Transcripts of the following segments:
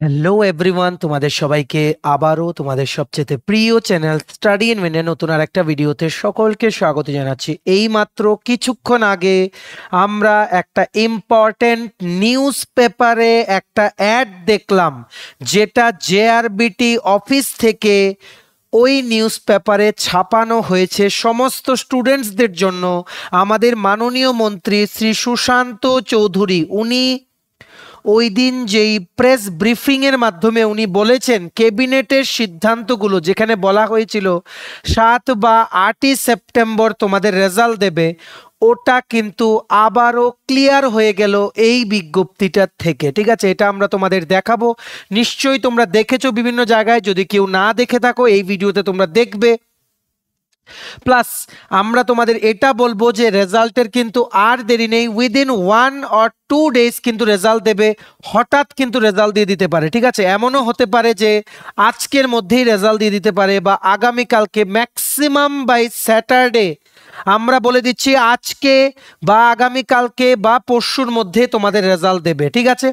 Hello everyone, তোমাদের সবাইকে আবারও তোমাদের সবচেয়ে প্রিয় চ্যানেল স্টাডি ইন মিনিটে নতুন আর একটা ভিডিওতে সকলকে স্বাগত জানাচ্ছি। এইমাত্র কিছুক্ষণ আগে আমরা একটা ইম্পর্টেন্ট নিউজ পেপারে একটা অ্যাড দেখলাম, যেটা জেআরবিটি অফিস থেকে ওই নিউজ পেপারে ছাপানো হয়েছে সমস্ত স্টুডেন্টসদের জন্য। আমাদের মাননীয় মন্ত্রী শ্রী সুশান্ত চৌধুরী উনি ওই দিন যেই প্রেস ব্রিফিং এর মাধ্যমে উনি বলেছেন ক্যাবিনেটের সিদ্ধান্তগুলো, যেখানে বলা হয়েছিল 7 বা 8ই সেপ্টেম্বর তোমাদের রেজাল্ট দেবে, ওটা কিন্তু আবারও ক্লিয়ার হয়ে গেল এই বিজ্ঞপ্তিটার থেকে। ঠিক আছে, এটা আমরা তোমাদের দেখাবো। নিশ্চয়ই তোমরা দেখেছো বিভিন্ন জায়গায়, যদি কেউ না দেখে থাকো এই ভিডিওতে তোমরা দেখবে। প্লাস আমরা তোমাদের এটা বলবো যে রেজাল্টের কিন্তু আর দেরি নেই, উইদিন 1 or 2 ডেজ কিন্তু রেজাল্ট দেবে। হঠাৎ কিন্তু রেজাল্ট দিয়ে দিতে পারে। ঠিক আছে, এমনও হতে পারে যে আজকের মধ্যেই রেজাল্ট দিয়ে দিতে পারে বা আগামীকালকে, ম্যাক্সিমাম বাই স্যাটারডে। আমরা বলে দিচ্ছি আজকে বা আগামীকালকে বা পরশুর মধ্যে তোমাদের রেজাল্ট দেবে। ঠিক আছে,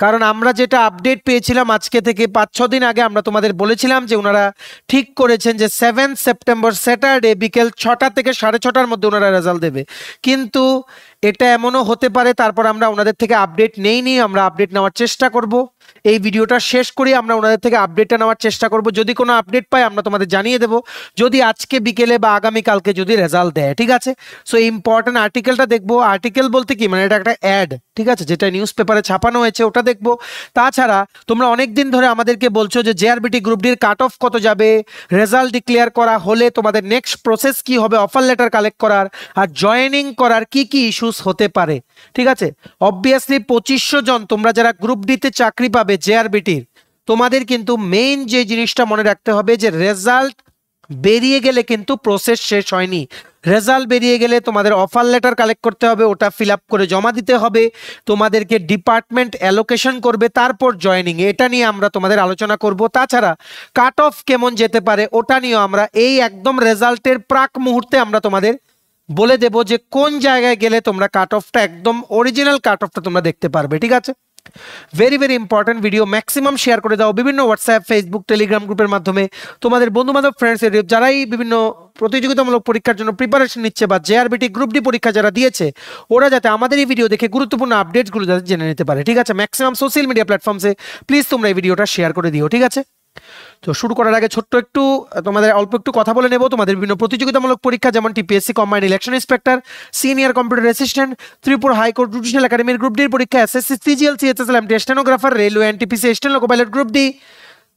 কারণ আমরা যেটা আপডেট পেয়েছিলাম আজকে থেকে 5-6 দিন আগে, আমরা তোমাদের বলেছিলাম যে ওনারা ঠিক করেছেন যে 7 সেপ্টেম্বর স্যাটারডে বিকেল 6টা থেকে 6:30টার মধ্যে ওনারা রেজাল্ট দেবে। কিন্তু এটা এমনও হতে পারে, তারপর আমরা ওনাদের থেকে আপডেট নেইনি, আমরা আপডেট নেওয়ার চেষ্টা করব। এই ভিডিওটা শেষ করি আমরা ওনাদের থেকে আপডেটটা নেওয়ার চেষ্টা করব। যদি কোনো আপডেট পাই আমরা তোমাদের জানিয়ে দেব, যদি আজকে বিকেলে বা আগামীকালকে যদি রেজাল্ট দেয়। ঠিক আছে, সো ইম্পর্টেন্ট আর্টিকেলটা দেখবো। আর্টিকেল বলতে কি, মানে এটা একটা অ্যাড, ঠিক আছে, যেটা নিউজ পেপারে ছাপানো হয়েছে ওটা দেখবো। তাছাড়া তোমরা অনেক দিন ধরে আমাদেরকে বলছো যে জেআরবিটি গ্রুপ ডির কাট অফ কত যাবে, রেজাল্ট ডিক্লেয়ার করা হলে তোমাদের নেক্সট প্রসেস কি হবে, অফার লেটার কালেক্ট করার আর জয়েনিং করার কি কি ইস্যুস হতে পারে। ঠিক আছে, অবভিয়াসলি 2500 জন তোমরা যারা গ্রুপ ডিতে চাকরি পাবে জেআরবিটির, তোমাদের কিন্তু মেইন যে জিনিসটা মনে রাখতে হবে যে রেজাল্ট বেরিয়ে গেলে কিন্তু প্রসেস শেষ হয়নি। রেজাল্ট বেরিয়ে গেলে তোমাদের অফার লেটার কালেক্ট করতে হবে, ওটা ফিল আপ করে জমা দিতে হবে, তোমাদেরকে ডিপার্টমেন্ট অ্যালোকেশন করবে, তারপর জয়েনিং। এটা নিয়ে আমরা তোমাদের আলোচনা করব। তাছাড়া কাট অফ কেমন যেতে পারে ওটা নিয়েও আমরা এই একদম রেজাল্টের প্রাক মুহূর্তে আমরা তোমাদের বলে দেব যে কোন জায়গায় গেলে তোমরা কাট অফটা একদম অরিজিনাল কাট অফটা তোমরা দেখতে পারবে। ঠিক আছে, very very important video. Maximum share করে দাও বিভিন্ন হোয়াটসঅ্যাপ, ফেসবুক, টেলিগ্রাম গ্রুপের মাধ্যমে। তোমাদের বন্ধু বান্ধব, ফ্রেন্ডস, যারাই বিভিন্ন প্রতিযোগিতামূলক পরীক্ষার জন্য প্রিপারেশন নিচ্ছে বা জেআরবিটি গ্রুপ ডি পরীক্ষা যারা দিয়েছে, ওরা যাতে আমাদের এই ভিডিও দেখে গুরুত্বপূর্ণ আপডেটসগুলো যাতে জেনে নিতে পারে। ঠিক আছে, ম্যাক্সিমাম সোশ্যাল মিডিয়া প্ল্যাটফর্মসে প্লিজ তোমরা এই ভিডিওটা শেয়ার করে দিও। ঠিক আছে, তো শুরু করার আগে ছোট্ট একটু তোমাদের অল্প একটু কথা বলে নেব। তোমাদের বিভিন্ন প্রতিযোগিতামূলক পরীক্ষা যেমন TPSC combined election inspector, senior computer assistant, Tripura high court judicial একাডেমির গ্রুপ ডি পরীক্ষা, SSC, CGL, CHSL, MT stenographer, railway, NTPC, স্টেন লোকো পাইলট গ্রুপ ডি।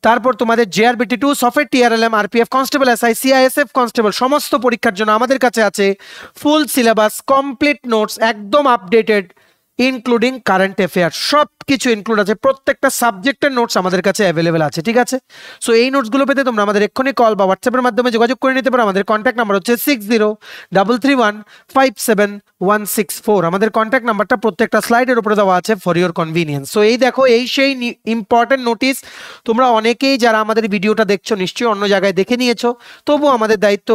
তারপর তোমাদের JRBT 2, software, TRLM, RPF constable, SI, CISF constable, সমস্ত পরীক্ষার জন্য আমাদের কাছে আছে ফুল সিলেবাস, কমপ্লিট নোটস, একদম আপডেটেড, ইনক্লুডিং কারেন্ট অ্যাফেয়ার, সব কিছু ইনক্লুড আছে। প্রত্যেকটা সাবজেক্টের নোটস আমাদের কাছে অ্যাভেলেবেল আছে। ঠিক আছে, সো এই নোটসগুলো পেতে তোমরা আমাদের এক্ষুনি কল বা হোয়াটসঅ্যাপের মাধ্যমে যোগাযোগ করে নিতে পারো। আমাদের কন্ট্যাক্ট নাম্বার হচ্ছে 6033157164। আমাদের কন্ট্যাক্ট নাম্বারটা প্রত্যেকটা স্লাইডের উপরে দেওয়া আছে ফর ইওর কনভিনিয়েন্স। সো এই দেখো, এই সেই ইম্পর্টেন্ট নোটিস। তোমরা অনেকেই যারা আমাদের ভিডিওটা দেখছো নিশ্চয়ই অন্য জায়গায় দেখে নিয়েছো, তবু আমাদের দায়িত্ব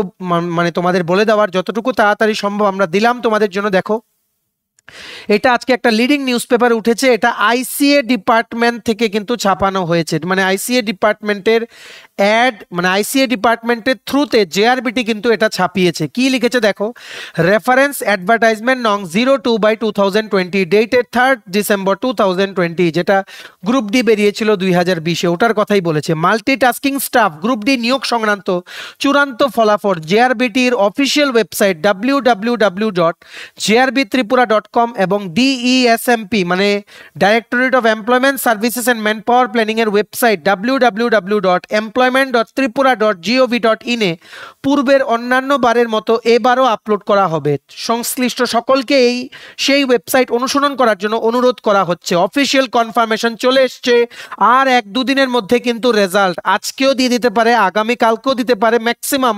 মানে তোমাদের বলে দেওয়ার, যতটুকু তাড়াতাড়ি সম্ভব আমরা দিলাম তোমাদের জন্য। দেখো, এটা আজকে একটা লিডিং নিউজ পেপার উঠেছে, এটা আইসিএ ডিপার্টমেন্ট থেকে কিন্তু ছাপানো হয়েছে। মানে আইসিএ ডিপার্টমেন্টের অ্যাড, মানে আইসিএ ডিপার্টমেন্টের থ্রুতে জেআরবিটি কিন্তু এটা ছাপিয়েছে। কি লিখেছে দেখো, রেফারেন্স অ্যাডভার্টাইজমেন্ট নং 02/2020 ডেটেড 3rd ডিসেম্বর 2020, যেটা গ্রুপ ডি বেরিয়েছিল 2020-এ, ওটার কথাই বলেছে। মাল্টিটাস্কিং স্টাফ গ্রুপ ডি নিয়োগ সংক্রান্ত চূড়ান্ত ফলাফল জেআরবিটির অফিসিয়াল ওয়েবসাইট www.jrb-tripura.com এবং ডিইএসএমপি মানে directorate of employment services and manpower planning এর ওয়েবসাইট www.employment.tripura.gov.in এ পূর্বের অন্যান্য বারের মতো এবারও আপলোড করা হবে। সংশ্লিষ্ট সকলকে সেই ওয়েবসাইট অনুসরণ করার জন্য অনুরোধ করা হচ্ছে। অফিসিয়াল কনফার্মেশন চলে এসছে, আর 1-2 দিনের মধ্যে কিন্তু রেজাল্ট আজকেও দিয়ে দিতে পারে, আগামীকালকেও দিতে পারে, ম্যাক্সিমাম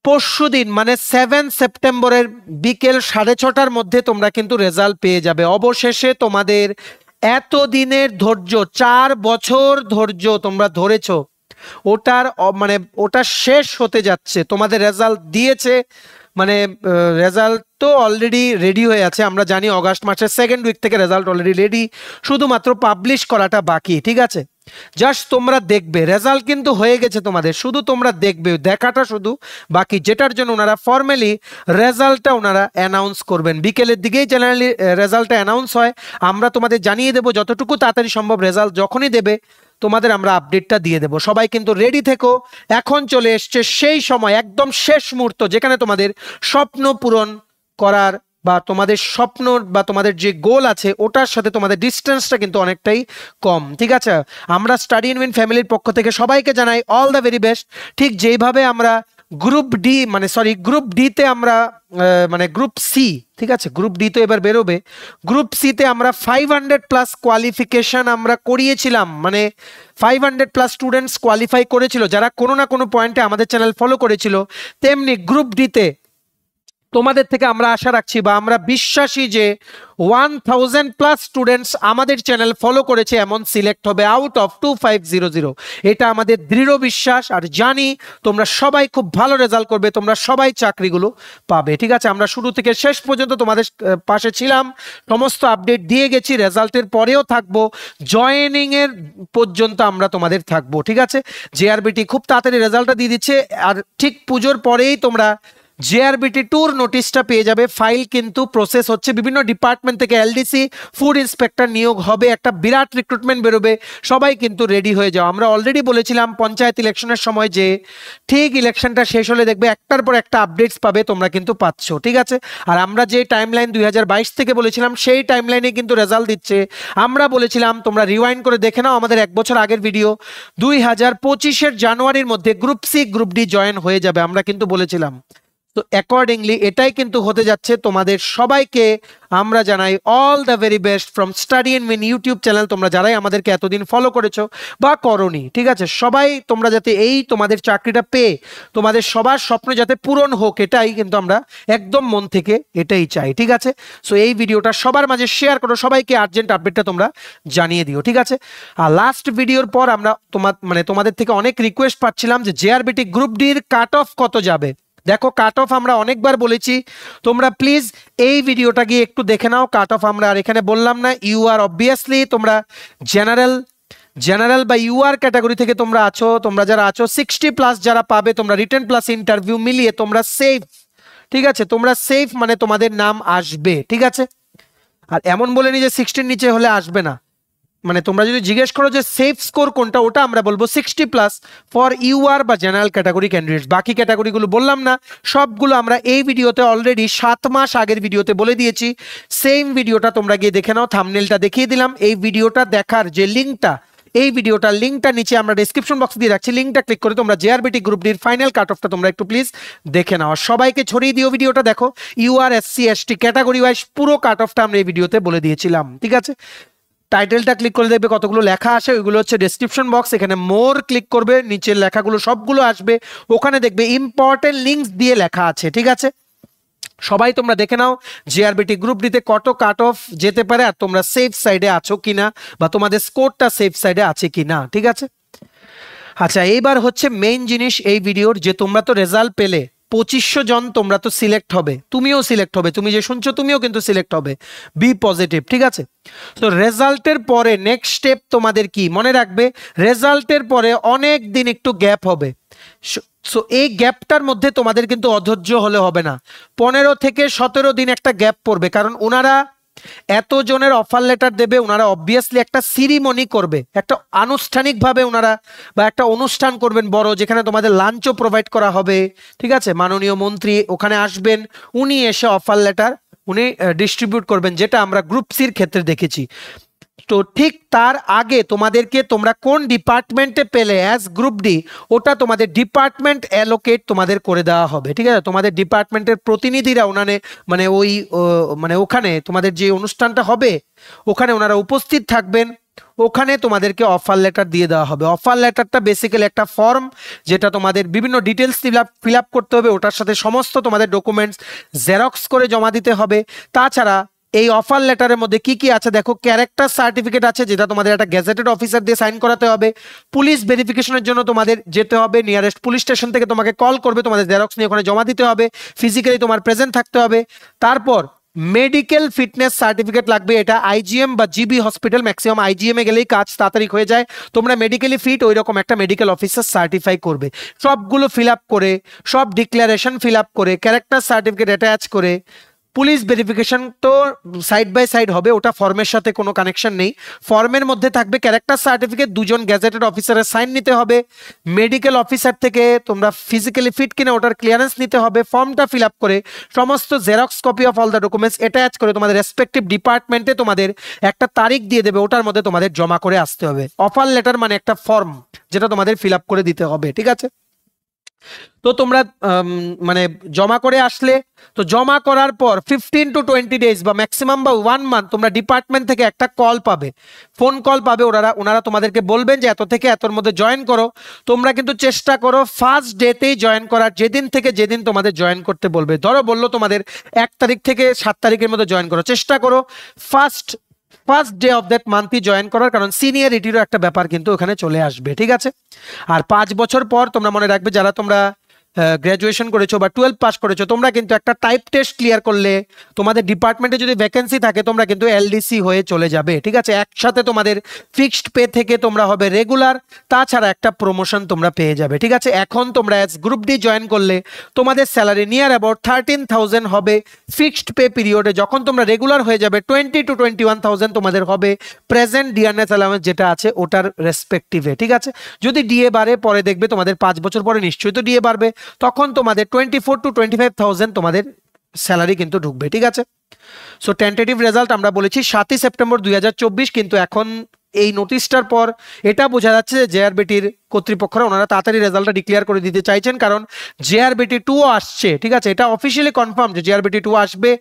পরশুদিন মানে 7 সেপ্টেম্বরের বিকেল 6:30টার মধ্যে তোমরা কিন্তু রেজাল্ট পেয়ে যাবে। অবশেষে তোমাদের এতদিনের ধৈর্য, 4 বছর ধৈর্য তোমরা ধরেছো, ওটা শেষ হতে যাচ্ছে। তোমাদের রেজাল্ট দিয়েছে, মানে রেজাল্ট তো অলরেডি রেডি হয়ে আছে, আমরা জানি অগাস্ট মাসের সেকেন্ড উইক থেকে রেজাল্ট অলরেডি রেডি, শুধুমাত্র পাবলিশ করাটা বাকি। ঠিক আছে, জাস্ট তোমরা দেখবে, রেজাল্ট কিন্তু হয়ে গেছে তোমাদের, শুধু তোমরা দেখবে, দেখাটা শুধু বাকি, যেটার জন্য ওনারা ফর্মালি রেজাল্টটা ওনারা অ্যানাউন্স করবেন। বিকেলের দিকেই জেনারেলি রেজাল্টটা অ্যানাউন্স হয়, আমরা তোমাদের জানিয়ে দেবো যতটুকু তাড়াতাড়ি সম্ভব। রেজাল্ট যখনই দেবে তোমাদের আমরা আপডেটটা দিয়ে দেবো। সবাই কিন্তু রেডি থেকো, এখন চলে এসছে সেই সময়, একদম শেষ মুহূর্ত, যেখানে তোমাদের স্বপ্ন পূরণ করার বা তোমাদের স্বপ্ন বা তোমাদের যে গোল আছে ওটার সাথে তোমাদের ডিস্টেন্সটা কিন্তু অনেকটাই কম। ঠিক আছে, আমরা স্টাডি ইন উইন ফ্যামিলির পক্ষ থেকে সবাইকে জানাই অল দ্য ভেরি বেস্ট। ঠিক যেইভাবে আমরা গ্রুপ ডি গ্রুপ ডিতে আমরা গ্রুপ সি, ঠিক আছে, গ্রুপ ডি তো এবার বেরোবে, গ্রুপ সিতে আমরা 500+ কোয়ালিফিকেশন আমরা করিয়েছিলাম, 500+ স্টুডেন্টস কোয়ালিফাই করেছিল যারা কোনো না কোনো পয়েন্টে আমাদের চ্যানেল ফলো করেছিল। তেমনি গ্রুপ ডিতে তোমাদের থেকে আমরা আশা রাখছি বা আমরা বিশ্বাসী যে 1000+ স্টুডেন্টস আমাদের চ্যানেল ফলো করেছে, এমন সিলেক্ট হবে আউট অফ 2500। এটা আমাদের দৃঢ় বিশ্বাস, আর জানি তোমরা সবাই খুব ভালো রেজাল্ট করবে, তোমরা সবাই চাকরিগুলো পাবে। ঠিক আছে, আমরা শুরু থেকে শেষ পর্যন্ত তোমাদের পাশে ছিলাম, সমস্ত আপডেট দিয়ে গেছি, রেজাল্টের পরেও থাকবো, জয়েনিং এর পর্যন্ত আমরা তোমাদের থাকবো। ঠিক আছে, জেআরবিটি খুব তাড়াতাড়ি রেজাল্টটা দিয়ে দিচ্ছে, আর ঠিক পুজোর পরেই তোমরা জেআরবিটি ট্যুর নোটিশটা পেয়ে যাবে। ফাইল কিন্তু প্রসেস হচ্ছে, বিভিন্ন ডিপার্টমেন্ট থেকে এলডিসি, ফুড ইন্সপেক্টর নিয়োগ হবে, একটা বিরাট রিক্রুটমেন্ট বেরোবে, সবাই কিন্তু রেডি হয়ে যাও। আমরা অলরেডি বলেছিলাম পঞ্চায়েত ইলেকশনের সময় যে ঠিক ইলেকশনটা শেষ হলে দেখবে একটার পর একটা আপডেটস পাবে, তোমরা কিন্তু পাচ্ছ। ঠিক আছে, আর আমরা যে টাইমলাইন 2022 থেকে বলেছিলাম সেই টাইমলাইনে কিন্তু রেজাল্ট দিচ্ছে। আমরা বলেছিলাম তোমরা রিওয়াইন্ড করে দেখে নাও আমাদের 1 বছর আগের ভিডিও, 2025-এর জানুয়ারির মধ্যে group C group D join হয়ে যাবে, আমরা কিন্তু বলেছিলাম। তো অ্যাকর্ডিংলি এটাই কিন্তু হতে যাচ্ছে। তোমাদের সবাইকে আমরা জানাই all the very best from study in win YouTube channel. তোমরা যারাই আমাদেরকে এতদিন ফলো করেছো বা করনি, ঠিক আছে, সবাই তোমরা যাতে এই তোমাদের চাকরিটা পেয়ে তোমাদের সবার স্বপ্ন যাতে পূরণ হোক, এটাই কিন্তু আমরা একদম মন থেকে এটাই চাই। ঠিক আছে, সো এই ভিডিওটা সবার মাঝে শেয়ার করো, সবাইকে আর্জেন্ট আপডেটটা তোমরা জানিয়ে দিও। ঠিক আছে, আর লাস্ট ভিডিওর পর আমরা তোমাদের থেকে অনেক রিকোয়েস্ট পাচ্ছিলাম যে জেআরবিটি গ্রুপ ডির কাট অফ কত যাবে। দেখো, কাট অফ আমরা অনেকবার বলেছি, তোমরা প্লিজ এই ভিডিওটা গিয়ে একটু দেখে নাও। কাট অফ আমরা আর এখানে বললাম না। ইউ আর অবভিয়াসলি তোমরা জেনারেল বা ইউআর ক্যাটাগরি থেকে তোমরা আছো, তোমরা যারা আছো 60+ যারা পাবে, তোমরা রিটেন প্লাস ইন্টারভিউ মিলিয়ে তোমরা সেফ। ঠিক আছে, তোমরা সেফ, তোমাদের নাম আসবে। ঠিক আছে, আর এমন বলেনি যে 60-র নিচে হলে আসবে না, তোমরা যদি জিজ্ঞেস করো যে সেফ স্কোর কোনটা, ওটা আমরা বলবো 60+ ফর ইউআর বা জেনারেল ক্যাটাগরি ক্যান্ডিডেটস। বাকি ক্যাটাগরিগুলো বললাম না, সবগুলো আমরা এই ভিডিওতে অলরেডি 7 মাস আগের ভিডিওতে বলে দিয়েছি। সেম ভিডিওটা তোমরা গিয়ে দেখে নাও, থাম্বনেলটা দেখিয়ে দিলাম। এই ভিডিওটা দেখার যে লিঙ্কটা, এই ভিডিওটার লিঙ্কটা নিচে আমরা ডেসক্রিপশন বক্স দিয়ে রাখছি, লিঙ্কটা ক্লিক করে তোমরা জেআরবিটি গ্রুপ ডির ফাইনাল কাট অফটা তোমরা একটু প্লিজ দেখে নাও। সবাইকে ছড়িয়ে দিও ভিডিওটা। দেখো, UR SC ST category wise পুরো কাট অফটা আমরা এই ভিডিওতে বলে দিয়েছিলাম। ঠিক আছে, টাইটেলটা ক্লিক করে দেখবে কতগুলো লেখা আসে, ওইগুলো হচ্ছে ডেসক্রিপশন বক্স। এখানে মোর ক্লিক করবে, নিচের লেখাগুলো সবগুলো আসবে, ওখানে দেখবে ইম্পর্টেন্ট লিঙ্কস দিয়ে লেখা আছে। ঠিক আছে, সবাই তোমরা দেখে নাও জেআরবিটি গ্রুপ ডিতে কত কাট অফ যেতে পারে, আর তোমরা সেফ সাইডে আছো কিনা বা তোমাদের স্কোরটা সেফ সাইডে আছে কিনা। ঠিক আছে, আচ্ছা, এইবার হচ্ছে মেইন জিনিস এই ভিডিওর, যে তোমরা তো রেজাল্ট পেলে, 2500 জন তোমরা তো সিলেক্ট হবে, তুমিও সিলেক্ট হবে, তুমি যে শুনছো তুমিও কিন্তু সিলেক্ট হবে, বি পজিটিভ। ঠিক আছে, তো রেজাল্টের পরে নেক্সট স্টেপ তোমাদের কি মনে রাখবে, রেজাল্টের পরে অনেক দিন একটু গ্যাপ হবে। সো এই গ্যাপটার মধ্যে তোমাদের কিন্তু অধৈর্য হলে হবে না, 15 থেকে 17 দিন একটা গ্যাপ পড়বে, কারণ ওনারা এত জনের অফার লেটার দেবে, ওনারা অবভিয়াসলি একটা সিরিমনি করবে, একটা আনুষ্ঠানিকভাবে ওনারা বা একটা অনুষ্ঠান করবেন বড়, যেখানে তোমাদের লাঞ্চও প্রোভাইড করা হবে। ঠিক আছে, মাননীয় মন্ত্রী ওখানে আসবেন, উনি এসে অফার লেটার উনি ডিস্ট্রিবিউট করবেন, যেটা আমরা গ্রুপ সির ক্ষেত্রে দেখেছি। তো ঠিক তার আগে তোমাদেরকে, তোমরা কোন ডিপার্টমেন্টে পেলে অ্যাজ গ্রুপ ডি, ওটা তোমাদের ডিপার্টমেন্ট অ্যালোকেট তোমাদের করে দেওয়া হবে। ঠিক আছে, তোমাদের ডিপার্টমেন্টের প্রতিনিধিরা ওখানে তোমাদের যে অনুষ্ঠানটা হবে ওখানে ওনারা উপস্থিত থাকবেন, ওখানে তোমাদেরকে অফার লেটার দিয়ে দেওয়া হবে। অফার লেটারটা বেসিক্যালি একটা ফর্ম, যেটা তোমাদের বিভিন্ন ডিটেলস ফিল আপ করতে হবে, ওটার সাথে সমস্ত তোমাদের ডকুমেন্টস জেরক্স করে জমা দিতে হবে। তাছাড়া এই অফার লেটারের মধ্যে কি কি আছে দেখো, ক্যারেক্টার সার্টিফিকেট আছে যেটা তোমাদের একটা গেজেটেড অফিসার দিয়ে সাইন করাতে হবে। পুলিশ ভেরিফিকেশনের জন্য তোমাদের যেতে হবে, নিয়ারেস্ট পুলিশ স্টেশন থেকে তোমাকে কল করবে, তোমাদের জেরক্স নিয়ে ওখানে জমা দিতে হবে, ফিজিক্যালি তোমার প্রেজেন্ট থাকতে হবে। তারপর মেডিকেল ফিটনেস সার্টিফিকেট লাগবে, এটা আইজিএম বা জিবি হসপিটাল, ম্যাক্সিমাম আইজিএম এ গেলেই কাজ তাড়াতাড়ি হয়ে যায়। তোমরা মেডিকেলি ফিট ওই রকম একটা মেডিকেল অফিসার সার্টিফাই করবে, সবগুলো ফিল আপ করে, সব ডিক্লারেশন ফিল আপ করে, ক্যারেক্টার সার্টিফিকেট অ্যাটাচ করে। পুলিশ ভেরিফিকেশন তো সাইড বাই সাইড হবে, ওটা ফর্মের সাথে কোনো কানেকশন নেই। ফর্মের মধ্যে থাকবে ক্যারেক্টার সার্টিফিকেট, দুজন গ্যাজেটেড অফিসারের সাইন নিতে হবে, মেডিকেল অফিসার থেকে তোমরা ফিজিক্যালি ফিট কিনা ওটার ক্লিয়ারেন্স নিতে হবে, ফর্মটা ফিল আপ করে সমস্ত xerox copy of all the documents attach করে তোমাদের রেসপেক্টিভ ডিপার্টমেন্টে তোমাদের একটা তারিখ দিয়ে দেবে, ওটার মধ্যে তোমাদের জমা করে আসতে হবে। অফার লেটার মানে একটা ফর্ম যেটা তোমাদের ফিল আপ করে দিতে হবে, ঠিক আছে। তো তোমরা মানে জমা করে আসলে, তো জমা করার পর 15 to 20 ডেজ বা ম্যাক্সিমাম বা 1 মান্থ তোমরা ডিপার্টমেন্ট থেকে একটা কল পাবে, ফোন কল পাবে। ওনারা তোমাদেরকে বলবেন যে এত থেকে এতর মধ্যে জয়েন করো। তোমরা কিন্তু চেষ্টা করো ফার্স্ট ডেতেই জয়েন করার, যেদিন থেকে যেদিন তোমাদের জয়েন করতে বলবে। ধরো বললো তোমাদের 1 তারিখ থেকে 7 তারিখের মধ্যে জয়েন করো, চেষ্টা করো ফার্স্ট ডে অফ দ্যাট মান্থই জয়েন করার, কারণ সিনিয়রিটিরও একটা ব্যাপার কিন্তু ওখানে চলে আসবে, ঠিক আছে। আর 5 বছর পর তোমরা মনে রাখবে, যারা তোমরা গ্র্যাজুয়েশন করেছো বা 12 পাস করেছো, তোমরা কিন্তু একটা টাইপ টেস্ট ক্লিয়ার করলে তোমাদের ডিপার্টমেন্টে যদি ভ্যাকেন্সি থাকে তোমরা কিন্তু এলডিসি হয়ে চলে যাবে, ঠিক আছে। একসাথে তোমাদের ফিক্সড পে থেকে তোমরা হবে রেগুলার, তাছাড়া একটা প্রমোশন তোমরা পেয়ে যাবে, ঠিক আছে। এখন তোমরা অ্যাজ গ্রুপ ডি জয়েন করলে তোমাদের স্যালারি নিয়ার অ্যাবাউট 13,000 হবে ফিক্সড পে পিরিয়ডে। যখন তোমরা রেগুলার হয়ে যাবে 20 to 21,000 তোমাদের হবে প্রেজেন্ট ডিএনএস অ্যালাউন্স যেটা আছে ওটার রেসপেক্টিভে, ঠিক আছে। যদি ডিএ বাড়ে পরে দেখবে তোমাদের 5 বছর পরে নিশ্চয়ই তো ডিএ বাড়বে, তখন তোমাদের 24 to 25,000 তোমাদের স্যালারি কিন্তু ঢুকবে, ঠিক আছে। সো টেন্টেটিভ রেজাল্ট আমরা বলেছি 7ই সেপ্টেম্বর 2024, কিন্তু এখন এই নোটিশটার পর এটা বোঝা যাচ্ছে যে জেআরবিটির কর্তৃপক্ষরা ওনারা তাড়াতাড়ি রেজাল্টটা ডিক্লেয়ার করে দিতে চাইছেন, কারণ জেআরবিটি 2 আসছে, ঠিক আছে। এটা অফিসিয়ালি কনফার্ম যে জেআরবিটি 2 আসবে,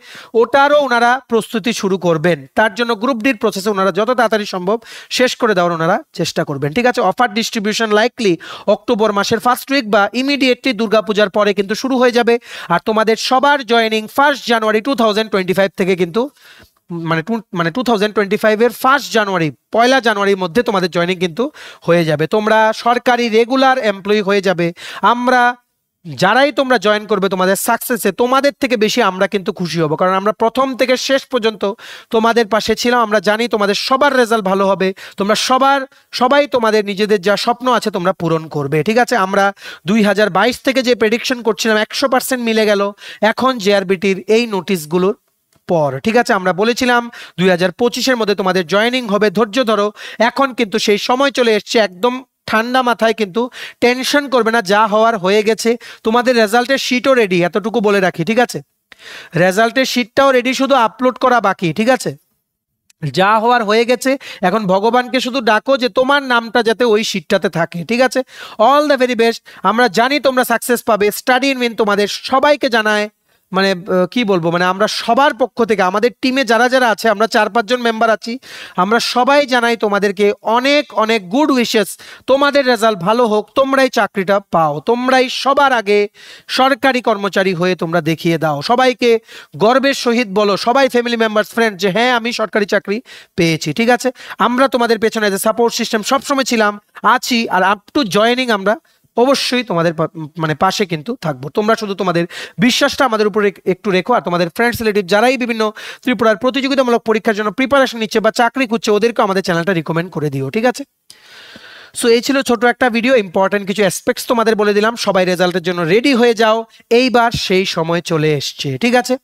ওটারও ওনারা প্রস্তুতি শুরু করবেন। তার জন্য গ্রুপ ডির প্রসেসে ওনারা যত তাড়াতাড়ি সম্ভব শেষ করে দেওয়ার ওনারা চেষ্টা করবেন, ঠিক আছে। অফার ডিস্ট্রিবিউশন লাইকলি অক্টোবর মাসের ফার্স্ট উইক বা ইমিডিয়েটলি দুর্গাপূজার পরে কিন্তু শুরু হয়ে যাবে। আর তোমাদের সবার জয়েনিং 1 জানুয়ারি 2025 থেকে কিন্তু মানে 2025 এর 1 জানুয়ারি 1 জানুয়ারির মধ্যে তোমাদের জয়েনিং কিন্তু হয়ে যাবে, তোমরা সরকারি রেগুলার এমপ্লয়ি হয়ে যাবে। আমরা যারাই তোমরা জয়েন করবে তোমাদের সাকসেসে তোমাদের থেকে বেশি আমরা কিন্তু খুশি হব, কারণ আমরা প্রথম থেকে শেষ পর্যন্ত তোমাদের পাশে ছিলাম। আমরা জানি তোমাদের সবার রেজাল্ট ভালো হবে, তোমরা সবাই তোমাদের নিজেদের যা স্বপ্ন আছে তোমরা পূরণ করবে, ঠিক আছে। আমরা 2022 থেকে যে প্রেডিকশন করছিলাম 100% মিলে গেল এখন জেআরবিটির এই নোটিশগুলোর পর, ঠিক আছে। আমরা বলেছিলাম 2025-এর মধ্যে তোমাদের জয়েনিং হবে, ধৈর্য ধরো। এখন কিন্তু সেই সময় চলে এসছে, একদম ঠান্ডা মাথায় কিন্তু টেনশন করবে না, যা হওয়ার হয়ে গেছে। তোমাদের রেজাল্টের শিটও রেডি, এতটুকু বলে রাখি, ঠিক আছে। রেজাল্টের শিটটাও রেডি, শুধু আপলোড করা বাকি, ঠিক আছে। যা হওয়ার হয়ে গেছে, এখন ভগবানকে শুধু ডাকো যে তোমার নামটা যাতে ওই শিটটাতে থাকে, ঠিক আছে। All the very best. আমরা জানি তোমরা সাকসেস পাবে। স্টাডি ইন উইন তোমাদের সবাইকে জানায়, মানে কি বলবো, মানে আমরা সবার পক্ষ থেকে আমাদের টিমে যারা যারা আছে, আমরা 4-5 জন মেম্বার আছি, আমরা সবাই জানাই তোমাদেরকে অনেক অনেক গুড উইশেস। তোমাদের রেজাল্ট ভালো হোক, তোমরাই চাকরিটা পাও, তোমরাই সবার আগে সরকারি কর্মচারী হয়ে তোমরা দেখিয়ে দাও। সবাইকে গর্বের সহিত বলো, সবাই ফ্যামিলি মেম্বার্স ফ্রেন্ড, যে হ্যাঁ আমি সরকারি চাকরি পেয়েছি, ঠিক আছে। আমরা তোমাদের পেছনে যে সাপোর্ট সিস্টেম সবসময় ছিলাম, আছি, আর আপ টু জয়েনিং আমরা অবশ্যই তোমাদের মানে পাশে কিন্তু থাকবো। তোমরা শুধু তোমাদের বিশ্বাসটা আমাদের উপরে একটু রেখো, আর তোমাদের ফ্রেন্ডস রিলেটিভ যারাই বিভিন্ন ত্রিপুরার প্রতিযোগিতামূলক পরীক্ষার জন্য প্রিপারেশন নিচ্ছে বা চাকরি খুঁজছে, ওদেরকে আমাদের চ্যানেলটা রিকমেন্ড করে দিও, ঠিক আছে। সো এই ছিল ছোট একটা ভিডিও, ইম্পর্টেন্ট কিছু অ্যাসপেক্টস তোমাদের বলে দিলাম। সবাই রেজাল্টের জন্য রেডি হয়ে যাও, এইবার সেই সময় চলে এসছে, ঠিক আছে।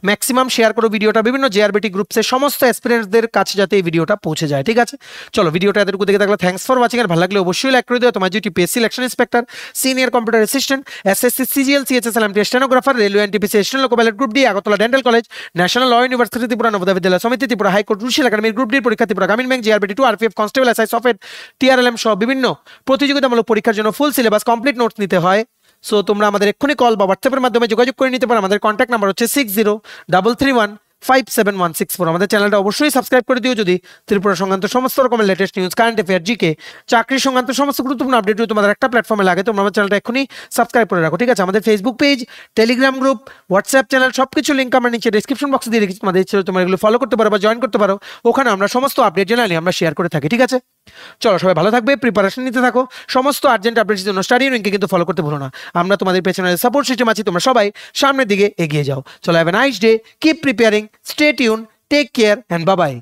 ম্যাক্সিমাম শেয়ার করো ভিডিওটা বিভিন্ন জেআরবিটি গ্রুপসে, সমস্ত এক্সপিরিয়েন্সদের কাছে যাতে এই ভিডিওটা পৌঁছে যায়, ঠিক আছে। চলো, ভিডিওটা এতটুকু দেখে থাকলে থ্যাঙ্কস ফর ওয়াচিং। আর ভালো লাগলে অবশ্যই লাইক করে দিও। তোমার যদি PSC selection inspector, senior computer assistant, SSC CGL CHS LMT stenographer, railway NTPC steno loco ব্যালেট group D, Agartala dental college, national law university Tripura, Navodaya Vidyalaya Samiti Tripura, high court, রুশিয়াল একাডেমির গ্রুপ ডি পরীক্ষা, Tripura Gramin bank, JRBT 2, RPF, constable, SI, সফেট, TRLM সহ বিভিন্ন প্রতিযোগিতামূলক পরীক্ষার জন্য full syllabus complete notes নিতে হয়। সো তোমরা আমাদের এক্ষুনি কল বা হোয়াটসঅ্যাপের মাধ্যমে যোগাযোগ করে নিতে পারো। আমাদের কন্ট্যাক্ট নাম্বার হচ্ছে 603331 576164। আমাদের চ্যানেলটা অবশ্যই সাবস্ক্রাইব করে দিও যদি ত্রিপুরা সংক্রান্ত সমস্ত রকমের latest news, current affair, GK, চাকরি সংক্রান্ত সমস্ত গুরুত্বপূর্ণ আপডেট তোমাদের একটা প্ল্যাটফর্মে লাগে। তোমরা আমার চ্যানেলটা এখনই সাবস্ক্রাইব করে রাখো, ঠিক আছে? আমাদের Facebook page, Telegram group, WhatsApp channel সবকিছু লিঙ্ক আমরা নিচে ডেসক্রিপশন বক্সে দিয়ে রেখেছি। তোমাদের ইচ্ছে তোমরা এগুলো ফলো করতে পারো বা জয়েন করতে পারো। ওখানে আমরা সমস্ত আপডেট জেনারেলি আমরা শেয়ার করে থাকি, ঠিক আছে? চলো সবাই ভালো থাকবে, প্রিপারেশন নিতে থাকো। সমস্ত আর্জেন্ট আপডেটের জন্য স্টাডি উইংকে কিন্তু ফলো করতে ভুলো না। আমরা তোমাদের পেছনে সাপোর্ট সিস্টেম আছি, তোমরা সবাই সামনের দিকে এগিয়ে যাও। চলো have a nice day, keep preparing, stay tune, take care and bye by.